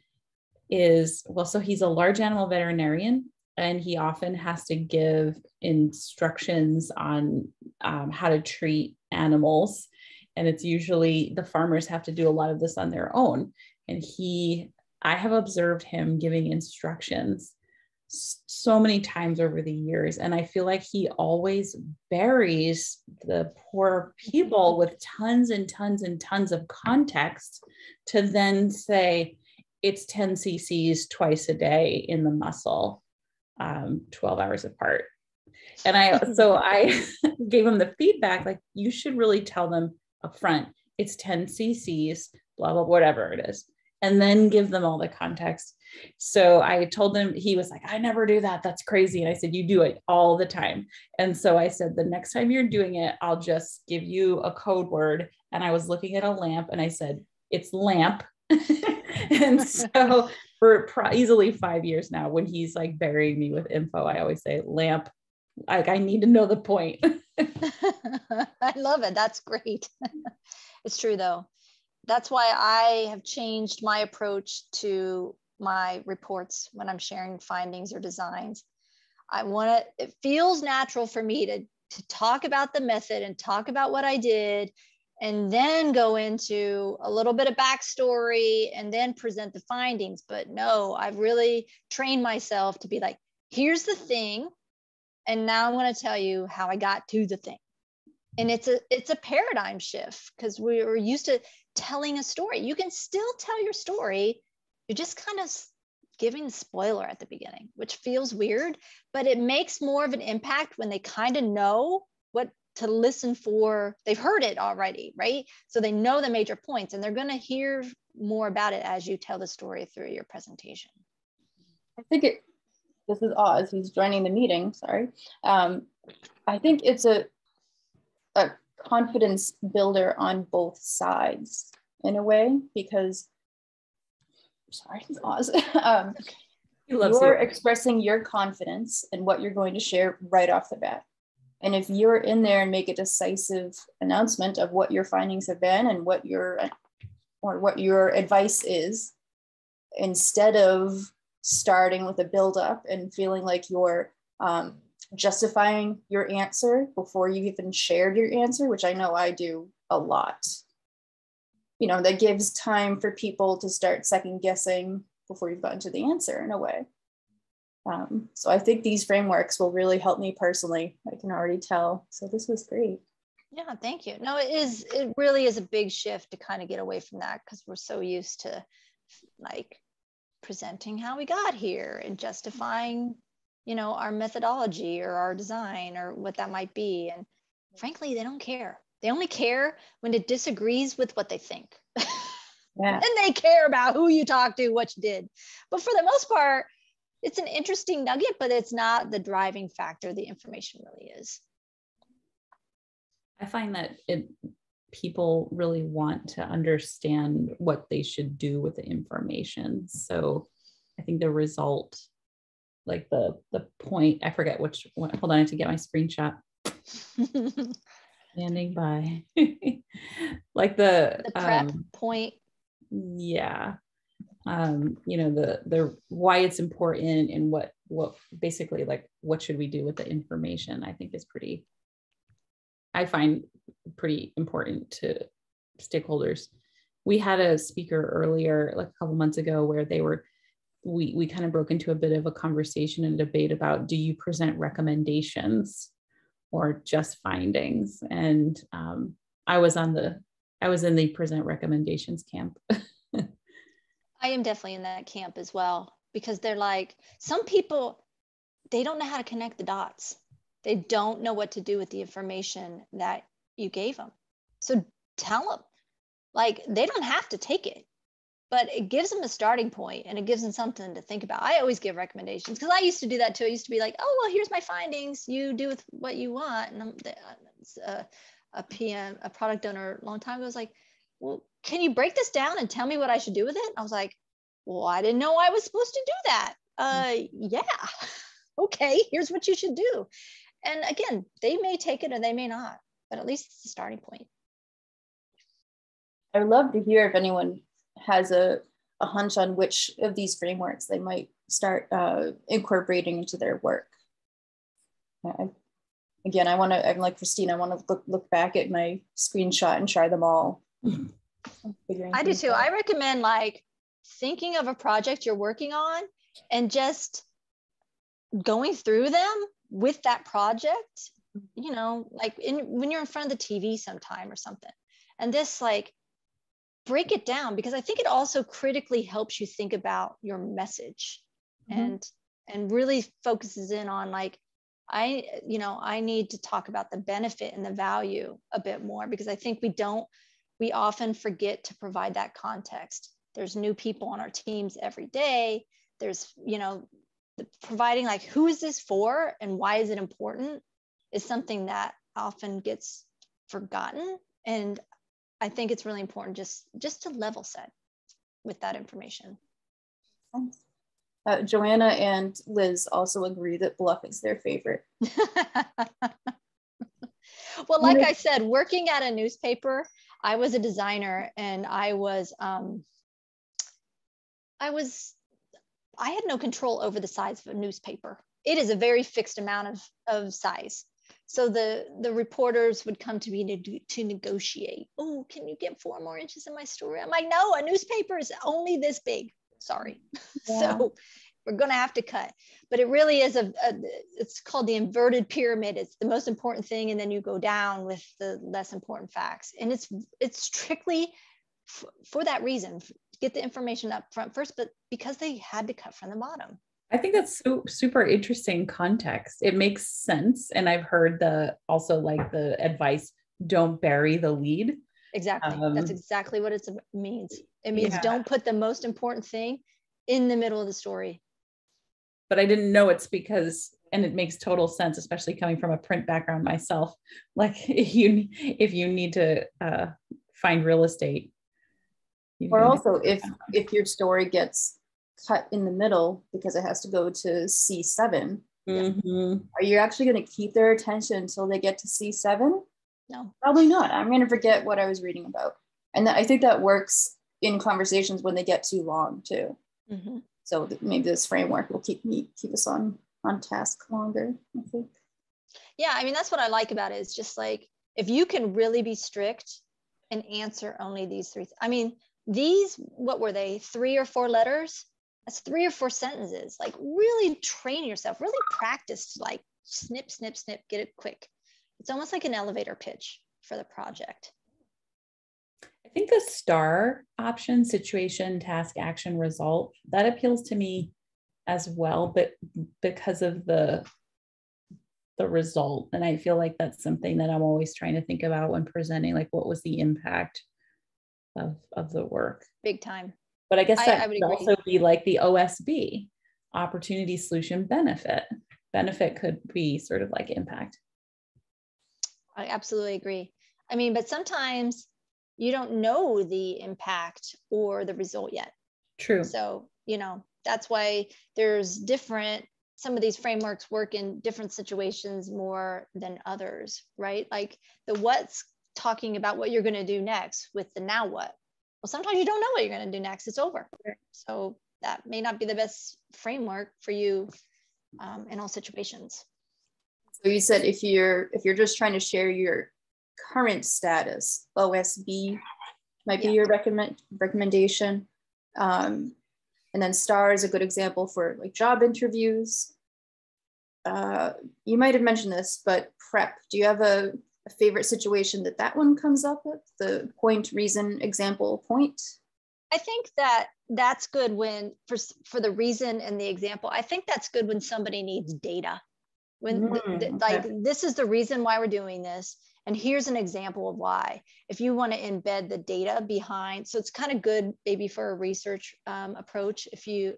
is, well, so he's a large animal veterinarian, and he often has to give instructions on how to treat animals. And it's usually the farmers have to do a lot of this on their own. And I have observed him giving instructions so many times over the years. And I feel like he always buries the poor people with tons and tons and tons of context to then say, it's 10 cc's twice a day in the muscle, 12 hours apart. And so I gave him the feedback, like, you should really tell them up front, it's 10 cc's, blah, blah, whatever it is, and then give them all the context. So I told him, he was like, I never do that. That's crazy. And I said, you do it all the time. And so I said, the next time you're doing it, I'll just give you a code word. And I was looking at a lamp and I said, it's lamp. And so for easily 5 years now, when he's like burying me with info, I always say lamp. Like, I need to know the point. I love it. That's great. It's true though. That's why I have changed my approach to my reports when I'm sharing findings or designs. It feels natural for me to talk about the method and talk about what I did, and then go into a little bit of backstory and then present the findings. But no, I've really trained myself to be like, here's the thing, and now I'm going to tell you how I got to the thing. And it's a paradigm shift, because we were used to telling a story. You can still tell your story. You're just kind of giving the spoiler at the beginning, which feels weird, but it makes more of an impact when they kind of know what to listen for, they've heard it already, right? So they know the major points, and they're going to hear more about it as you tell the story through your presentation. I think this is Oz, who's joining the meeting, sorry. I think it's a confidence builder on both sides in a way, because, sorry, Oz. You're expressing your confidence in what you're going to share right off the bat. And if you're in there and make a decisive announcement of what your findings have been and what your advice is, instead of starting with a buildup and feeling like you're justifying your answer before you even shared your answer, which I know I do a lot. You know, that gives time for people to start second guessing before you've gotten to the answer in a way. So I think these frameworks will really help me personally. I can already tell. So this was great. Yeah, thank you. No, it really is a big shift to kind of get away from that, because we're so used to like presenting how we got here and justifying, you know, our methodology or our design or what that might be. And frankly, they don't care. They only care when it disagrees with what they think. Yeah. And they care about who you talked to, what you did. But for the most part, it's an interesting nugget, but it's not the driving factor. The information really is. I find that people really want to understand what they should do with the information. So I think the result, like the point, I forget which one, hold on, I have to get my screenshot. Standing by. Like the prep point. Yeah. You know, the why it's important and what basically, like, what should we do with the information, I think is I find pretty important to stakeholders. We had a speaker earlier, like a couple months ago, where we kind of broke into a bit of a conversation and debate about, do you present recommendations or just findings? And I was in the present recommendations camp. I am definitely in that camp as well, because they're like, some people, they don't know how to connect the dots. They don't know what to do with the information that you gave them. So tell them, like, they don't have to take it, but it gives them a starting point and it gives them something to think about. I always give recommendations, because I used to do that too. I used to be like, oh, well, here's my findings. You do with what you want. And a product owner a long time ago was like, well, can you break this down and tell me what I should do with it? And I was like, well, I didn't know I was supposed to do that. Yeah, okay, here's what you should do. And again, they may take it or they may not, but at least it's a starting point. I would love to hear if anyone has a hunch on which of these frameworks they might start incorporating into their work. Again, I'm like Christine, I want to look back at my screenshot and try them all. I do too. I recommend like thinking of a project you're working on and just going through them with that project, you know, like when you're in front of the TV sometime or something, and this like break it down, because I think it also critically helps you think about your message. And really focuses in on like, I need to talk about the benefit and the value a bit more, because I think we often forget to provide that context. There's new people on our teams every day. There's, providing like, who is this for and why is it important is something that often gets forgotten. And I think it's really important just to level set with that information. Joanna and Liz also agree that Bluff is their favorite. Well, like I said, working at a newspaper, I was a designer, and I had no control over the size of a newspaper. It is a very fixed amount of size. So the reporters would come to me to negotiate. Oh, can you get 4 more inches in my story? I'm like, no, a newspaper is only this big. Sorry. Yeah. So we're going to have to cut. But it really is it's called the inverted pyramid. It's the most important thing, and then you go down with the less important facts. And it's strictly for that reason, get the information up front first, but because they had to cut from the bottom. I think that's so super interesting context. It makes sense. And I've heard also like the advice, don't bury the lead. Exactly. That's exactly what it means. It means Yeah. don't put the most important thing in the middle of the story. But I didn't know it's because, and it makes total sense, especially coming from a print background myself. Like if you need to find real estate. Or also if your story gets cut in the middle because it has to go to C7, are you actually going to keep their attention until they get to C7? No, probably not. I'm going to forget what I was reading about. And I think that works in conversations when they get too long too. So maybe this framework will keep us on task longer, I think. Yeah, I mean, that's what I like about it. It's just like, if you can really be strict and answer only these three, I mean, these, what were they, 3 or 4 letters? That's 3 or 4 sentences. Like really train yourself, really practice to like snip, snip, snip, get it quick. It's almost like an elevator pitch for the project. I think the STAR option, situation, task, action, result, that appeals to me as well, but because of the result. And I feel like that's something that I'm always trying to think about when presenting, like what was the impact of the work. Big time. But I guess that I would could agree. also be like the OSB, opportunity, solution, benefit. Benefit could be sort of like impact. I absolutely agree. I mean, but sometimes you don't know the impact or the result yet. True. So, that's why there's some of these frameworks work in different situations more than others, right? Like the what's talking about what you're going to do next with the now what. Well, sometimes you don't know what you're going to do next. It's over. So that may not be the best framework for you in all situations. So you said if you're just trying to share your current status, OSB might be your recommendation. And then STAR is a good example for like job interviews. You might have mentioned this, but prep. Do you have a favorite situation that one comes up with? The point, reason, example, point? I think that's good when for the reason and the example. I think that's good when somebody needs data. When like this is the reason why we're doing this, and here's an example of why. If you want to embed the data behind, so it's kind of good maybe for a research approach. If you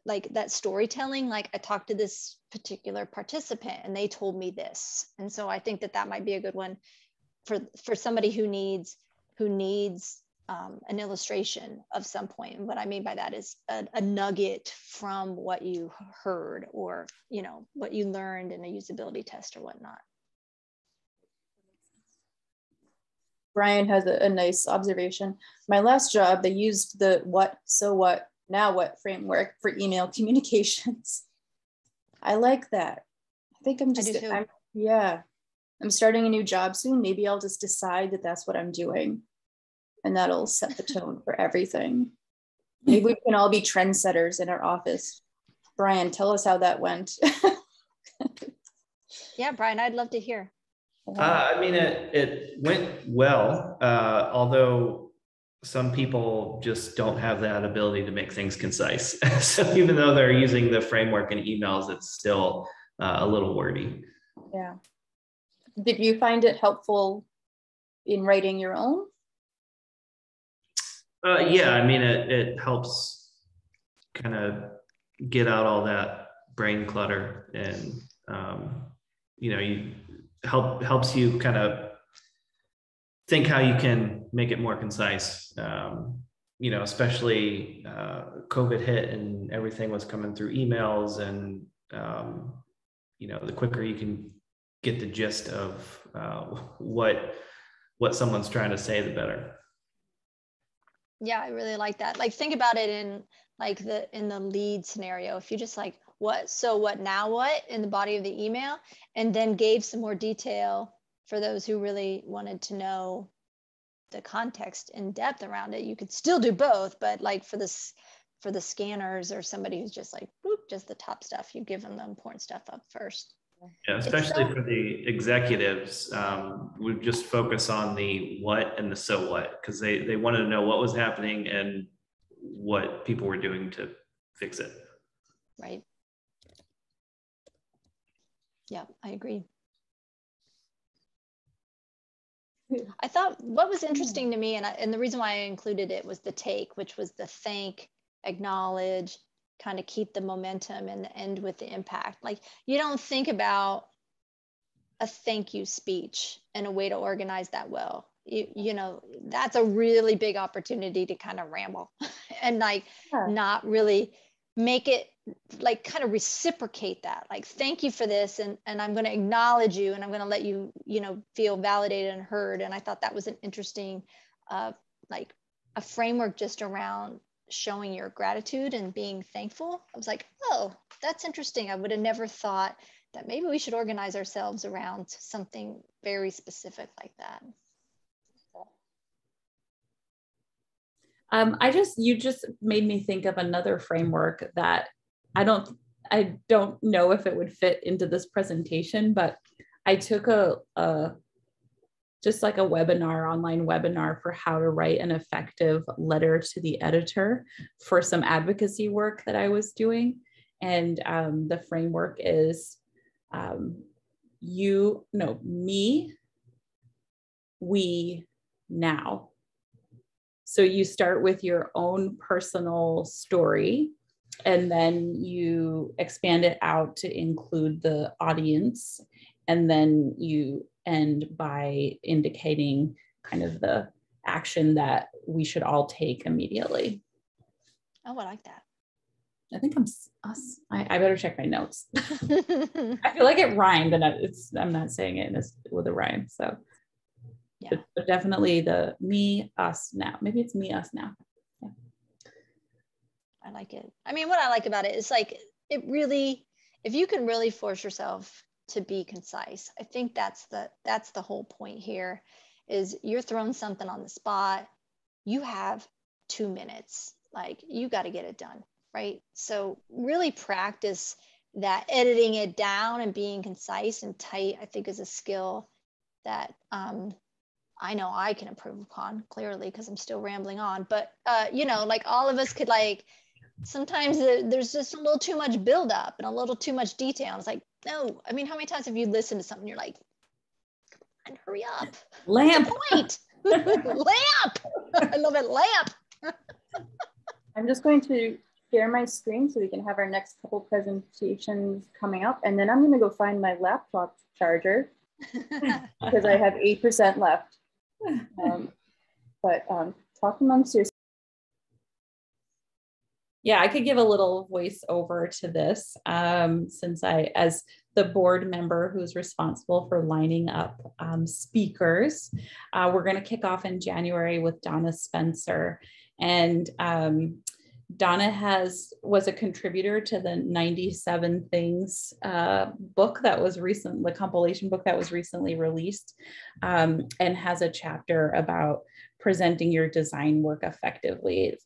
like that storytelling, like I talked to this particular participant and they told me this, and so I think that might be a good one for somebody who needs an illustration of some point. And what I mean by that is a nugget from what you heard or what you learned in a usability test or whatnot. Brian has a nice observation. My last job, they used the what, so what, now what framework for email communications. I like that. I think I'm starting a new job soon. Maybe I'll just decide that that's what I'm doing. And that'll set the tone for everything. Maybe we can all be trendsetters in our office. Brian, tell us how that went. Yeah, Brian, I'd love to hear. I mean, it went well, although some people just don't have that ability to make things concise. So even though they're using the framework in emails, it's still a little wordy. Yeah. Did you find it helpful in writing your own? Yeah, I mean, it helps kind of get out all that brain clutter, and helps you kind of think how you can make it more concise. Especially COVID hit and everything was coming through emails, and the quicker you can get the gist of what someone's trying to say, the better. Yeah, I really like that. Like think about it in the lead scenario. If you just like what, so what, now what in the body of the email, and then gave some more detail for those who really wanted to know the context in depth around it. You could still do both, but like for the scanners or somebody who's just like, boop, just the top stuff, you give them the important stuff up first. Yeah, especially for the executives, we just focus on the what and the so what, because they wanted to know what was happening and what people were doing to fix it. right? Yeah, I agree. I thought what was interesting to me, and the reason why I included it was the take, which was the thank, acknowledge, kind of keep the momentum, and end with the impact. Like, you don't think about a thank you speech and a way to organize that well. You know, that's a really big opportunity to kind of ramble and like not really make it like kind of reciprocate that, like, thank you for this, and I'm going to acknowledge you, and I'm going to let you, you know, feel validated and heard. And I thought that was an interesting like a framework just around showing your gratitude and being thankful. I was like, oh, that's interesting. I would have never thought that maybe we should organize ourselves around something very specific like that. You just made me think of another framework that I don't know if it would fit into this presentation, but I took just like a webinar, online webinar for how to write an effective letter to the editor for some advocacy work that I was doing. And the framework is me, we, now. So you start with your own personal story, and then you expand it out to include the audience. And then you end by indicating kind of the action that we should all take immediately. Oh, I like that. I think us. I better check my notes. I feel like it rhymed, and I'm not saying it with a rhyme. So yeah, but definitely the me, us, now. Maybe it's me, us, now. Yeah. I like it. I mean, what I like about it is like, it really, if you can really force yourself to be concise, I think that's the whole point here, is you're throwing something on the spot. You have 2 minutes, like, you got to get it done, right? So really practice that, editing it down and being concise and tight, I think is a skill that I know I can improve upon, clearly, because I'm still rambling on. But you know, like, all of us could, like, sometimes there's just a little too much buildup and a little too much detail. It's like, no, I mean, how many times have you listened to something, you're like, come on, hurry up. Lamp. What's the point? Lamp. I love it. Lamp. I'm just going to share my screen so we can have our next couple presentations coming up. And then I'm going to go find my laptop charger because I have 8% left. Talk amongst yourselves. Yeah, I could give a little voiceover to this since as the board member who's responsible for lining up speakers. We're going to kick off in January with Donna Spencer. And Donna was a contributor to the 97 Things book that was the compilation book that was recently released, and has a chapter about presenting your design work effectively.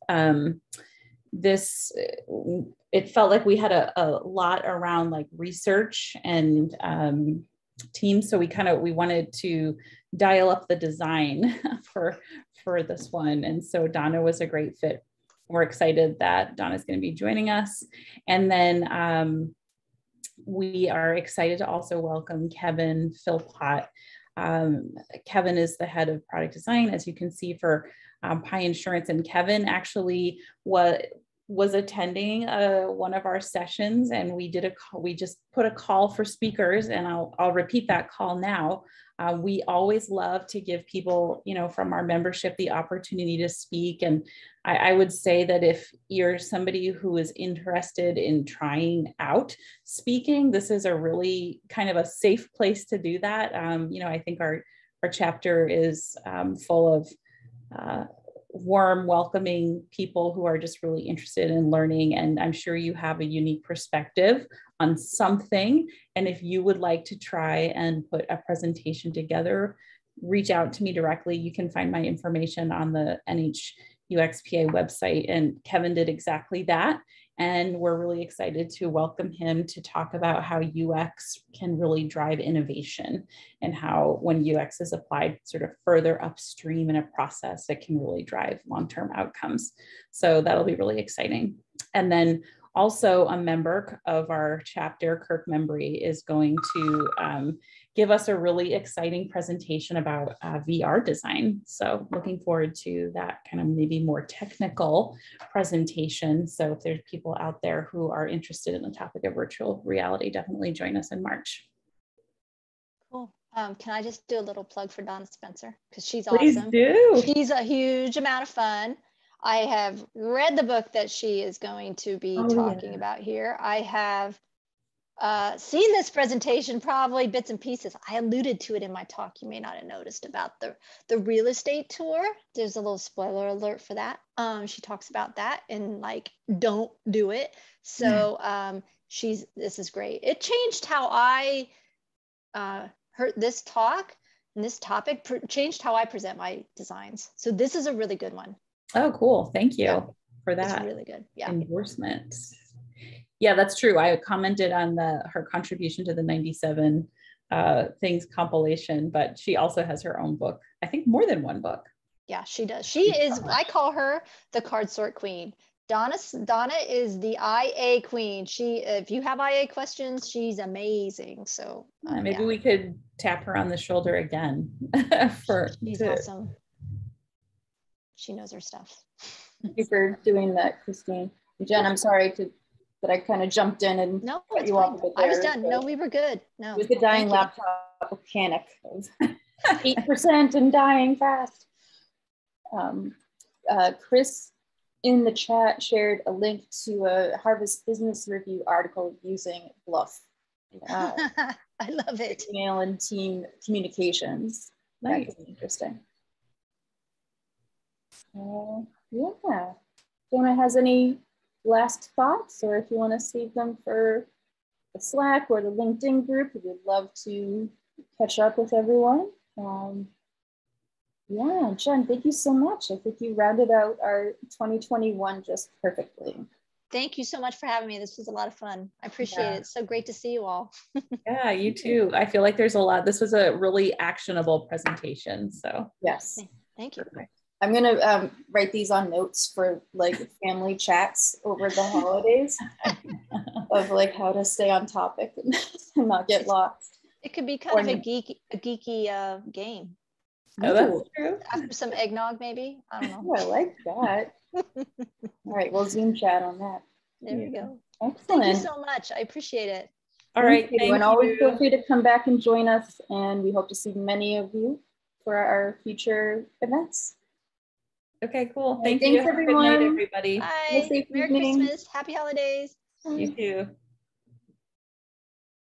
It felt like we had a lot around like research and teams, so we wanted to dial up the design for this one, and so Donna was a great fit. We're excited that Donna's going to be joining us. And then we are excited to also welcome Kevin Philpott. Kevin is the head of product design, as you can see, for Pi Insurance. And Kevin actually was attending one of our sessions, and we just put a call for speakers, and I'll repeat that call now. We always love to give people, from our membership, the opportunity to speak. And I would say that if you're somebody who is interested in trying out speaking, this is a really kind of a safe place to do that. I think our chapter is full of warm, welcoming people who are just really interested in learning. And I'm sure you have a unique perspective on something. And if you would like to try and put a presentation together, reach out to me directly. You can find my information on the NHUXPA website. And Kevin did exactly that. And we're really excited to welcome him to talk about how UX can really drive innovation, and how when UX is applied sort of further upstream in a process, it can really drive long-term outcomes. So that'll be really exciting. And then Also, a member of our chapter, Kirk Membry, is going to give us a really exciting presentation about VR design. So looking forward to that kind of maybe more technical presentation. So if there's people out there who are interested in the topic of virtual reality, definitely join us in March. Cool. Can I just do a little plug for Donna Spencer? Because she's Please awesome. do. She's a huge amount of fun. I have read the book that she is going to be talking about here. I have seen this presentation, probably bits and pieces. I alluded to it in my talk. You may not have noticed about the real estate tour. There's a little spoiler alert for that. She talks about that and like, don't do it. So this is great. It changed how I heard this talk, and this topic changed how I present my designs. So this is a really good one. Oh, cool. Thank you for that. It's really good. Yeah. Endorsement. Yeah, that's true. I commented on her contribution to the 97 things compilation, but she also has her own book. I think more than one book. Yeah, she does. She is, I call her the card sort queen. Donna is the IA queen. If you have IA questions, she's amazing. So maybe we could tap her on the shoulder again. She's awesome. She knows her stuff. Thank you for doing that, Christine. Jen, I'm sorry that I kind of jumped in and no, cut you off a bit there. I was done. No, we were good. No, with the dying laptop mechanic of 8% and dying fast. Chris in the chat shared a link to a Harvard Business Review article using Bluff. I love it. Email and team communications. Nice. That could be interesting. Yeah. Jonah has any last thoughts, or if you want to save them for the Slack or the LinkedIn group, we'd love to catch up with everyone. Yeah, Jen, thank you so much. I think you rounded out our 2021 just perfectly. Thank you so much for having me. This was a lot of fun. I appreciate it. It's so great to see you all. Yeah, you too. I feel like there's a lot. This was a really actionable presentation. So yes. Thank you. Perfect. I'm gonna write these on notes for like family chats over the holidays of like how to stay on topic and not get lost. It could be kind of a geeky game. Oh, that's true. After some eggnog, maybe. I don't know. Oh, I like that. All right, we'll Zoom chat on that. There we go. Excellent. Thank you so much. I appreciate it. All right. Thank you. And always feel free to come back and join us. And we hope to see many of you for our future events. Okay, cool. Thanks, you. everyone. Good night, everybody. Bye. Merry Christmas. Happy holidays. You too.